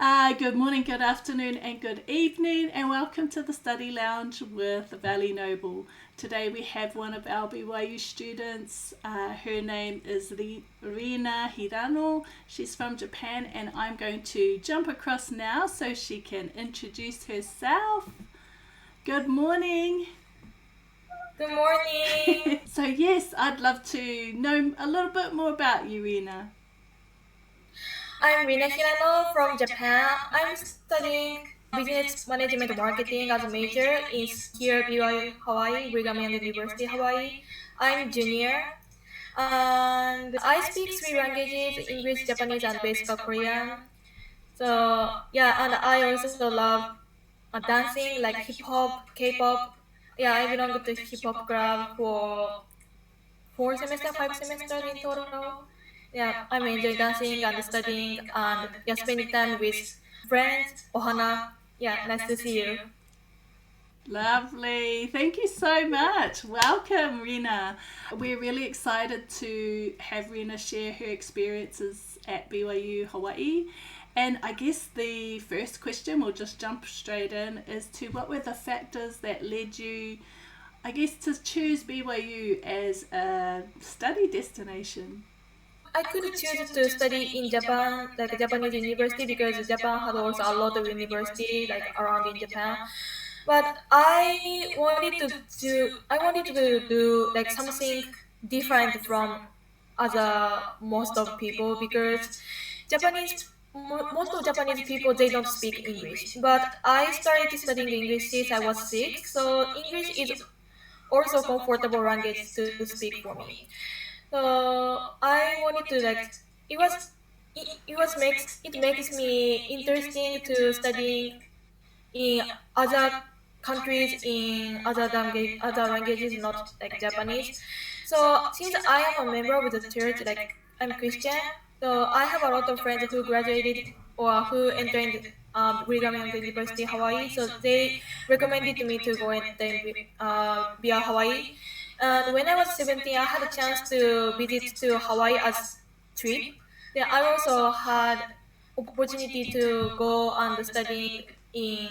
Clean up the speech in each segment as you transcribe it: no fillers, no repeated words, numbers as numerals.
Good morning, good afternoon, and good evening, and welcome to the Study Lounge with Valley Noble. Today we have one of our BYU students. Her name is Rina Hirano. She's from Japan, and I'm going to jump across now so she can introduce herself. Good morning. Good morning. So yes, I'd love to know a little bit more about you, Rina. I'm Rina Hirano from Japan. I'm studying business management marketing as a major in here BYU Hawaii, Brigham Young University Hawaii. I'm junior and I speak three languages: English, Japanese, and basic Korean. So yeah, and I also love dancing like hip hop, K-pop. Yeah, I belong to hip hop club for 5 semesters in total. Yeah, I'm enjoying dancing and studying and yeah, spending time with friends. Ohana. Yeah, nice to see you. Lovely. Thank you so much. Welcome, Rina. We're really excited to have Rina share her experiences at BYU Hawaii. And I guess the first question, we'll just jump straight in, is to what were the factors that led you, I guess, to choose BYU as a study destination? I could choose to study in Japan, like Japanese university, because Japan had also a lot of university like around in Japan. But I wanted to do like something different from other most of people because most of Japanese people they don't speak English. But I started studying English since I was 6, so English is also comfortable language to speak for me. So I wanted to like it was it makes me interesting to studying in other countries in other languages not like Japanese. So since I am a member of the church, like I'm Christian, so I have a lot of friends who graduated or who entered Brigham Young University Hawaii. So they recommended me to go and then via Hawaii. And when I was 17, I had a chance to visit to Hawaii as trip. Then I also had opportunity to go and study in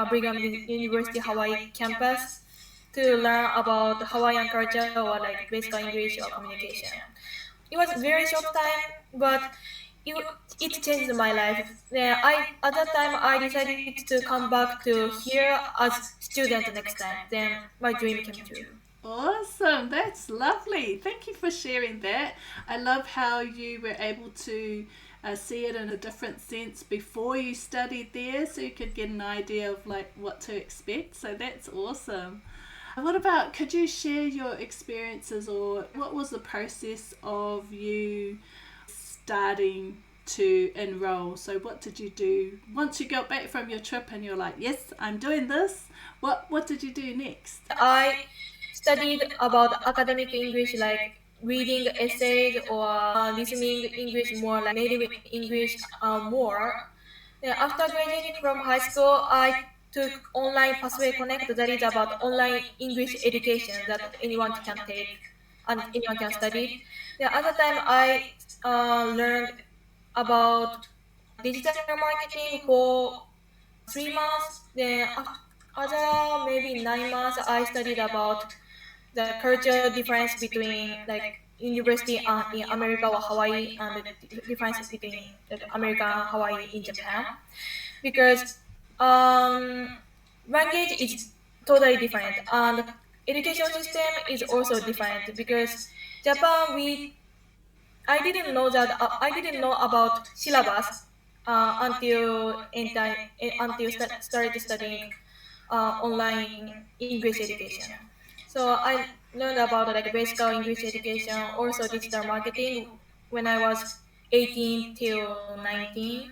Brigham University Hawaii campus to learn about Hawaiian culture or like basic English or communication. It was very short time, but it, it changed my life. Then at that time I decided to come back to here as student next time. Then my dream came true. Awesome, that's lovely. Thank you for sharing that. I love how you were able to see it in a different sense before you studied there, so you could get an idea of like what to expect. So that's awesome. What about, could you share your experiences, or what was the process of you starting to enroll? So what did you do once you got back from your trip and you're like, yes, I'm doing this? What did you do next? I studied about academic English like reading essays or listening English more like native English more. Then after graduating from high school, I took online Pathway Connect that is about online English education that anyone can take and anyone can study. The other time I learned about digital marketing for 3 months. Then other maybe 9 months, I studied about the cultural difference between like university in America or Hawaii and the differences between like America and Hawaii in Japan because language is totally different and education system is also different because Japan we I didn't know about syllabus until started studying online English education. So I learned about like basic English education, also digital marketing when I was 18 till 19.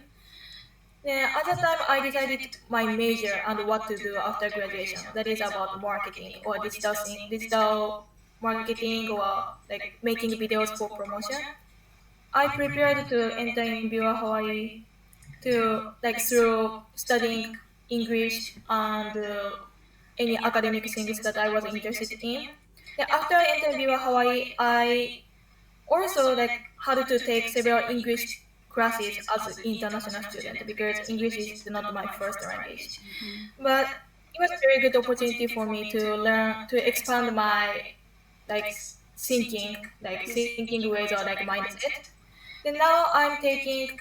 Then at the time I decided my major and what to do after graduation. That is about marketing or digital marketing or like making videos for promotion. I prepared to enter in BYU Hawaii to like through studying English and any academic things that I was interested in. Then after entering BYU Hawaii, I also like had to take several English classes as an international student because English is not my first language. Mm-hmm. But it was a very good opportunity for me to learn to expand my like thinking, like thinking ways or like mindset. Then now I'm taking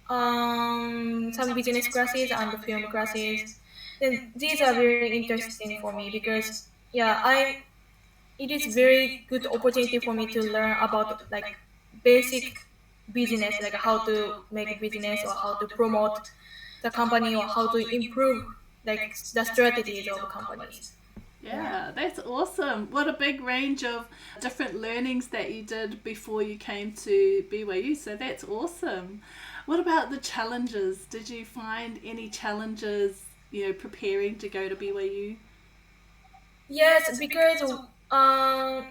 some business classes and film classes. Then these are very interesting for me because yeah, it is very good opportunity for me to learn about like basic business, like how to make business or how to promote the company or how to improve like the strategies of companies. Yeah. Yeah, that's awesome. What a big range of different learnings that you did before you came to BYU. So that's awesome. What about the challenges? Did you find any challenges, preparing to go to BYU? Yes, because af-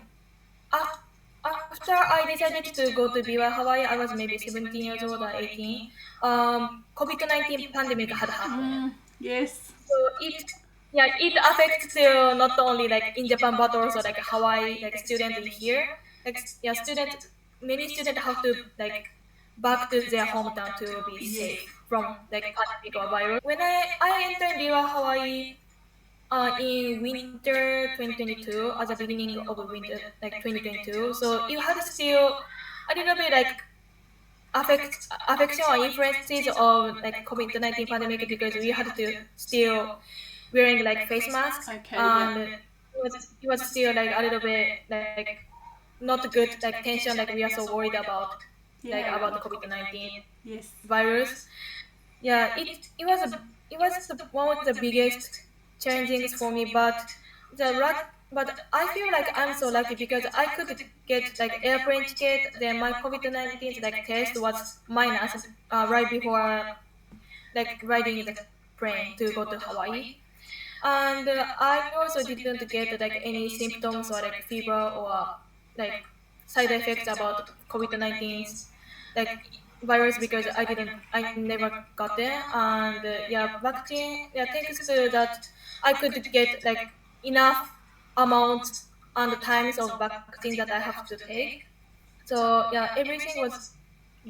after I decided to go to BYU Hawaii, I was maybe 17 years old or 18. COVID-19 pandemic had happened. Yes. So it affects not only like in Japan but also like Hawaii, like student in here. Like student many students have to like back to their hometown to be Yes. safe from like pandemic or virus. When I entered BYU Hawaii in winter 2022 as a beginning of winter like 2022, so it had still a little bit like affection or influences of like COVID-19 pandemic because we had to still wearing like face masks Okay, and yeah. it was still like a little bit like not good like tension like we are so worried about the Yeah. COVID-19 Yes. virus. Yeah, it was one of the biggest challenging for me, but I feel like I'm so lucky because I could get like airplane ticket. Then my COVID-19 like test was minus right before like riding the plane to go to Hawaii. And I also didn't get like any symptoms or like fever or like side effects about COVID-19's like virus because I never got there. And yeah, vaccine, yeah, thanks to that, I could get like enough amount and times of vaccine that I have to take. So yeah, everything was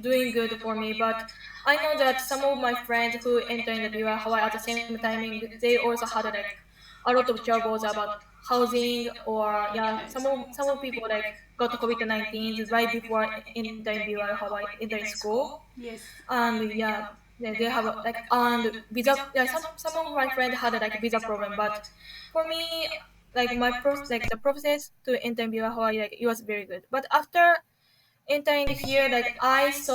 doing good for me. But I know that some of my friends who entered the BYU Hawaii at the same timing, they also had like a lot of troubles about housing or yeah, Okay. some of people like got COVID-19 right before entering BYU Hawaii entering school. Yes. And yeah, they have like and visa. Yeah, some of my friends had like visa problem, but for me, like like the process to enter BYU Hawaii, like it was very good. But after entering here, like I faced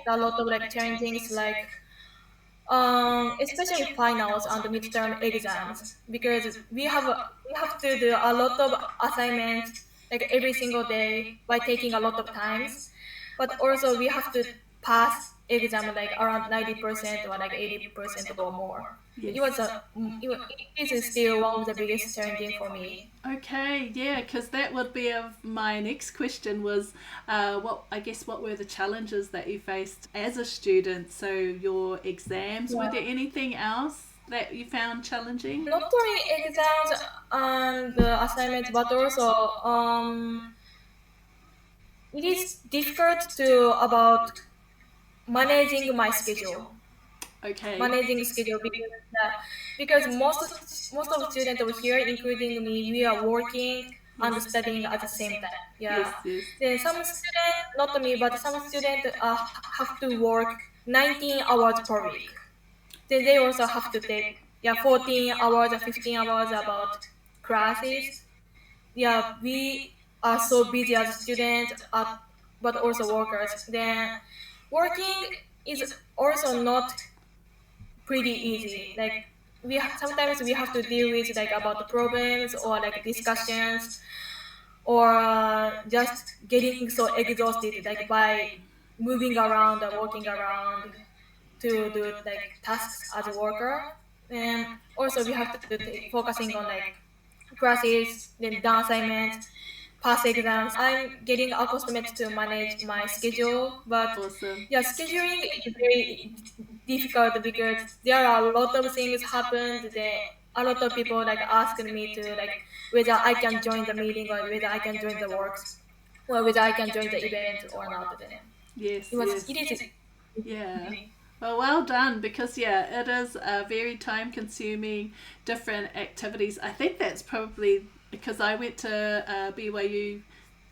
a lot of like challenges, like especially finals and midterm exams because we have to do a lot of assignments like every single day by taking a lot of times, but also we have to pass exam like around 90% or like 80% or more. Yes. It is still one of the biggest challenging for me. Okay, yeah, because that would be of my next question was, what were the challenges that you faced as a student? So your exams, were Yeah. there anything else that you found challenging? Not only exams and assignments, but also it is difficult to about managing my schedule. Okay. Managing schedule because most of students over here, including me, we are working and studying at the same time. Yes, Yeah. yes. Then some students, not me, but some students have to work 19 hours per week. Then they also have to take 14 hours or 15 hours about classes. Yeah, we are so busy as students, but also workers. Then working is also not pretty easy. Like sometimes we have to deal with like about the problems or like discussions or just getting so exhausted like by moving around or walking around to do like tasks as a worker. And also we have to focusing on like classes, then done assignments, past exams. I'm getting accustomed to manage my schedule, but Awesome. yeah, scheduling is very difficult because there are a lot of things happened. A lot of people like asking me to like whether I can join the meeting or whether I can join the works or whether I can join the event or not. Then. Yes, It yes. is Yeah. easy. Well done because yeah, it is very time consuming, different activities. I think that's probably because I went to BYU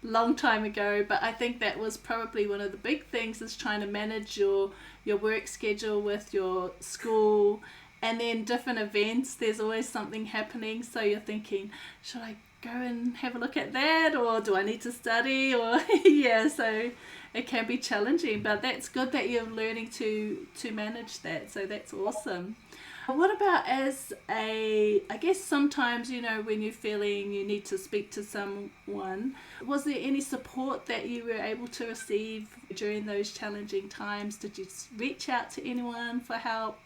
long time ago, but I think that was probably one of the big things is trying to manage your work schedule with your school and then different events. There's always something happening, so you're thinking, should I go and have a look at that, or do I need to study, or yeah, so it can be challenging, but that's good that you're learning to manage that. So that's awesome. What about as a, I guess sometimes, when you're feeling you need to speak to someone, was there any support that you were able to receive during those challenging times? Did you reach out to anyone for help?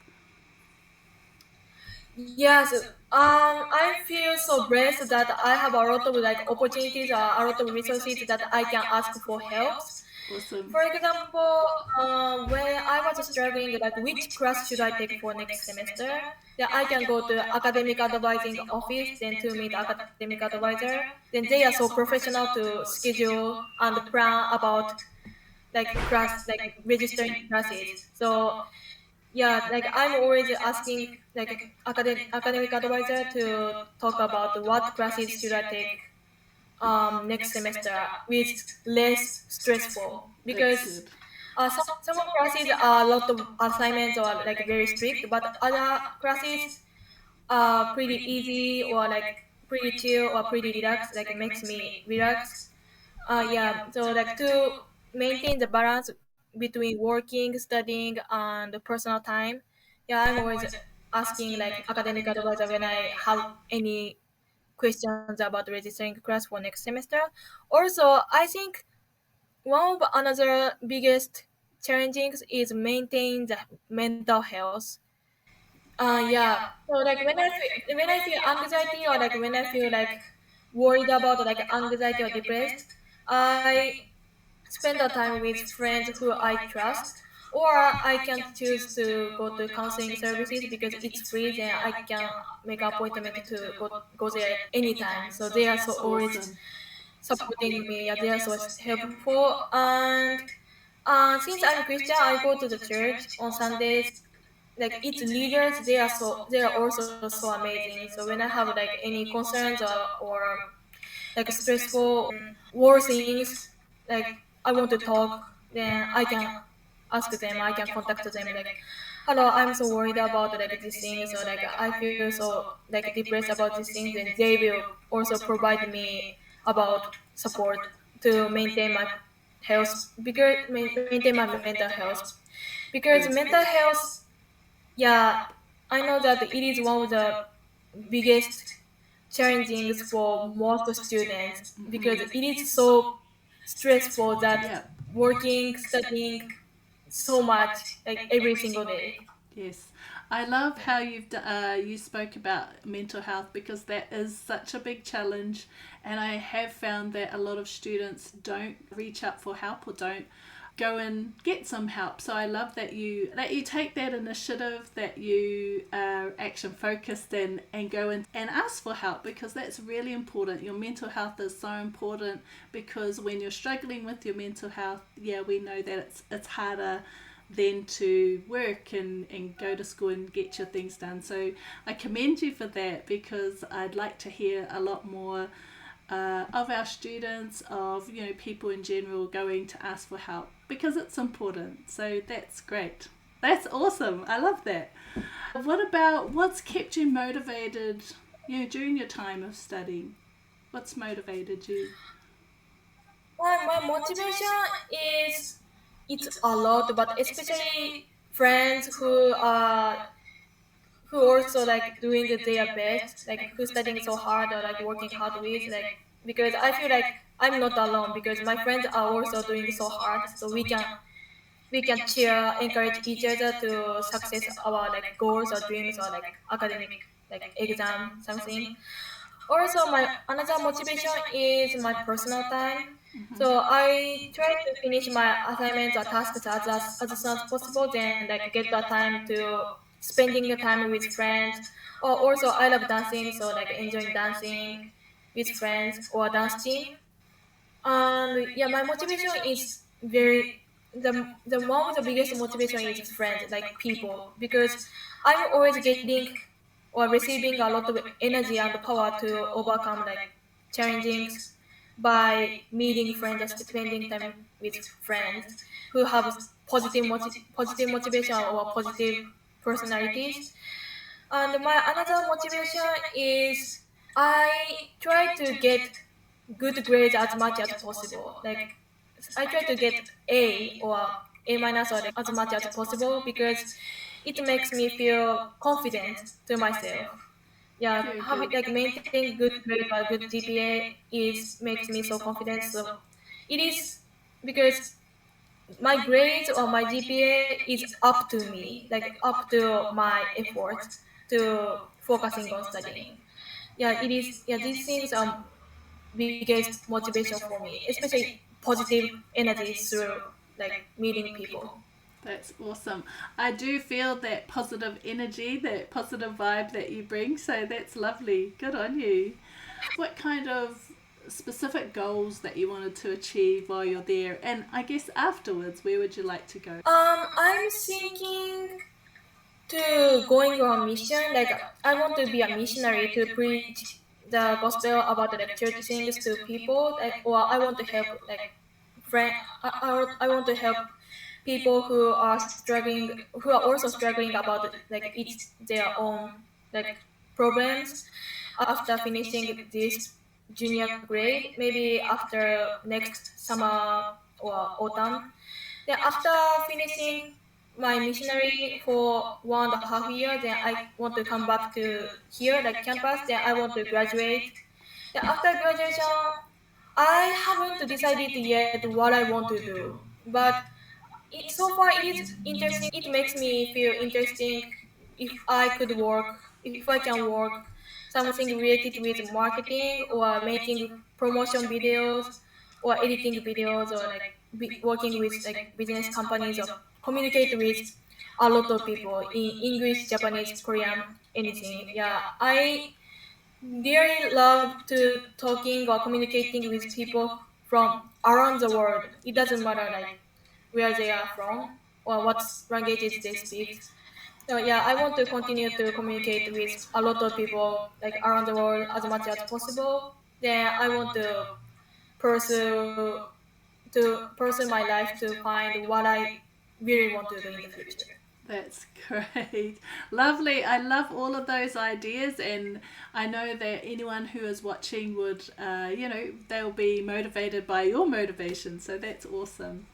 Yes, I feel so blessed that I have a lot of like opportunities or a lot of resources that I can ask for helps. Awesome. For example, when I was struggling, like which class should I take for next semester, then I can go to academic advising office, then to meet academic advisor. Then they are so professional to schedule and plan about like class, like registering classes. So yeah, like I'm always asking like academic advisor to talk about what classes should I take next semester with less stressful That's because good. some classes are a lot of assignments or like very strict, but other classes are pretty easy or like pretty chill or pretty relaxed, like it makes me relax. Yeah, so like to maintain the balance between working, studying, and the personal time. Yeah, I'm always asking like academic advisor when I have any questions about registering class for next semester. Also, I think one of another biggest challenges is maintain the mental health. Yeah. So like when I feel anxiety or like when I feel like worried about like anxiety or depressed, I spend the time with friends who I trust, or I can choose to go to counseling services because it's free. Then I can make an appointment to go there anytime. So they are so always Awesome. supporting me. Yeah, they are so helpful. And since I'm Christian, I go to the church on Sundays. Like its leaders, they are also so amazing. So when I have like any concerns or like stressful war things, like I want to talk, then I can ask them, I can contact them like, hello, I'm so worried about like these things, or like I feel so like depressed about these things, and they will also provide me about support to maintain my health, because maintain my mental health, because Good. mental health, yeah, I know that it is one of the biggest challenging for most students because it is so stressful that Yeah. working, studying so much like every single day. Yes, I love how you spoke about mental health because that is such a big challenge, and I have found that a lot of students don't reach out for help or don't go and get some help. So I love that you take that initiative, that you are action focused and go and ask for help because that's really important. Your mental health is so important because when you're struggling with your mental health, yeah, we know that it's harder then to work and go to school and get your things done. So I commend you for that because I'd like to hear a lot more of our students, of people in general going to ask for help because it's important. So that's great. That's awesome. I love that. What about what's kept you motivated, during your time of studying? What's motivated you? My motivation is it's a lot, but especially friends who also like doing their best, like who studying so hard or like working hard with, like because I feel like I'm not alone because my friends are also doing so hard, so we can cheer, encourage each other to success our like goals or dreams or like academic like exam something. Also, my another motivation is my personal time. So I try to finish my assignments or tasks as soon as possible. Then like get the time to spending the time with friends. Or also I love dancing, so like enjoying dancing with friends or dance team. And yeah, my motivation is very the one with the biggest motivation is friends, like people, because I'm always getting or receiving a lot of energy and power to overcome like challengings by meeting friends or spending time with friends who have positive motivation or positive personalities. And my another motivation is I try to get good grades as much as possible. Like I try to get A or A minus or like as much as possible because it makes me feel confident to myself. Yeah, Very having good. like maintaining good grade or good GPA is makes me so confident. So it is because my grades or my GPA is up to me, like up to my effort to focusing on studying. Yeah, it is. Yeah, these things are biggest motivation for me, especially positive energy through like meeting people. That's awesome. I do feel that positive energy, that positive vibe that you bring, so that's lovely. Good on you. What kind of specific goals that you wanted to achieve while you're there? And I guess afterwards, where would you like to go? I'm thinking to going on mission. Like I want to be a missionary to preach the gospel about like church things to people. Like, or I want to help like friend. I want to help people who are also struggling about like it's their own like problems after finishing this junior grade, maybe after next summer or autumn. Then after finishing my missionary for 1.5 years, then I want to come back to here, like campus. Then I want to graduate. Then after graduation, I haven't decided yet what I want to do. But so far it is interesting. It makes me feel interesting if I could work, if I can work something related with marketing or making promotion videos or editing videos or like working with like business companies or communicate with a lot of people in English, Japanese, Korean, anything. Yeah, I really love to talking or communicating with people from around the world. It doesn't matter like where they are from or what languages they speak. So yeah, I want to continue to communicate with a lot of people like around the world as much as possible. Then I want pursue pursue my life to find what I really want to do in the future. That's great. Lovely. I love all of those ideas, and I know that anyone who is watching would, they'll be motivated by your motivation. So that's awesome.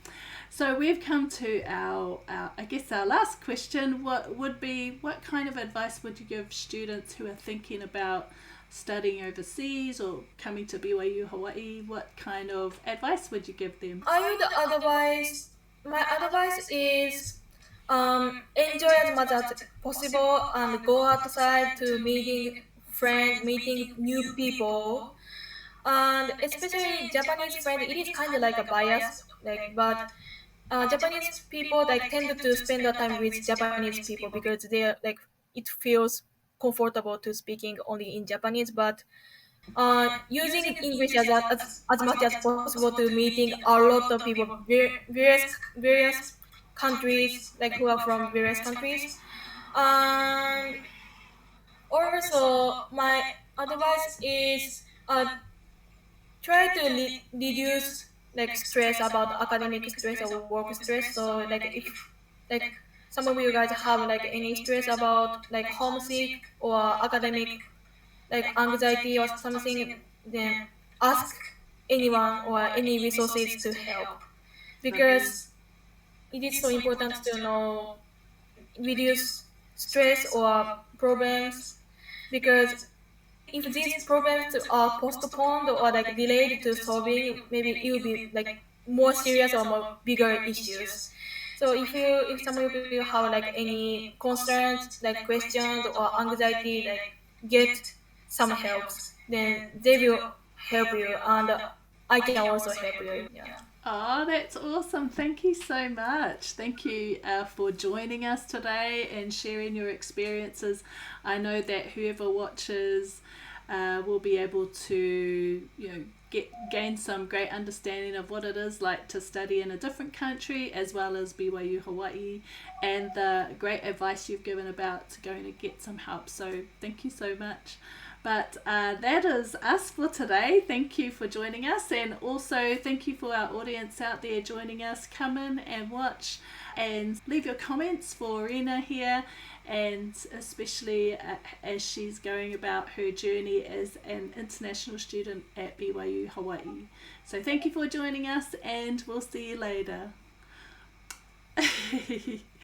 So we've come to I guess, our last question. What kind of advice would you give students who are thinking about studying overseas or coming to BYU Hawaii? What kind of advice would you give them? I would advise my advice is enjoy as much as possible and go outside to meeting friends, meeting new people, and especially Japanese friends. It is kind of like a bias, like but Japanese people like tend to spend their time with Japanese people because they're like it feels comfortable to speaking only in Japanese, but using English as much as possible to meeting a lot of people, various countries, like who are from various countries. And also, my advice is try to reduce like stress about academic stress or work stress. So like if like some of you guys have like any stress about like homesick or academic like anxiety or something, then ask anyone or any resources to help because it is so important to know reduce stress or problems because if these problems are postponed or like delayed to solving, maybe it will be like more serious or more bigger issues. So if some of you have like any concerns, like questions or anxiety, like get some helps, then they will help you, and I can also help you. Yeah. Oh, that's awesome. Thank you so much. Thank you for joining us today and sharing your experiences. I know that whoever watches will be able to, gain some great understanding of what it is like to study in a different country, as well as BYU Hawaii, and the great advice you've given about going to get some help. So thank you so much. But that is us for today. Thank you for joining us, and also thank you for our audience out there joining us. Come in and watch and leave your comments for Rina here, and especially as she's going about her journey as an international student at BYU Hawaii. So thank you for joining us, and we'll see you later.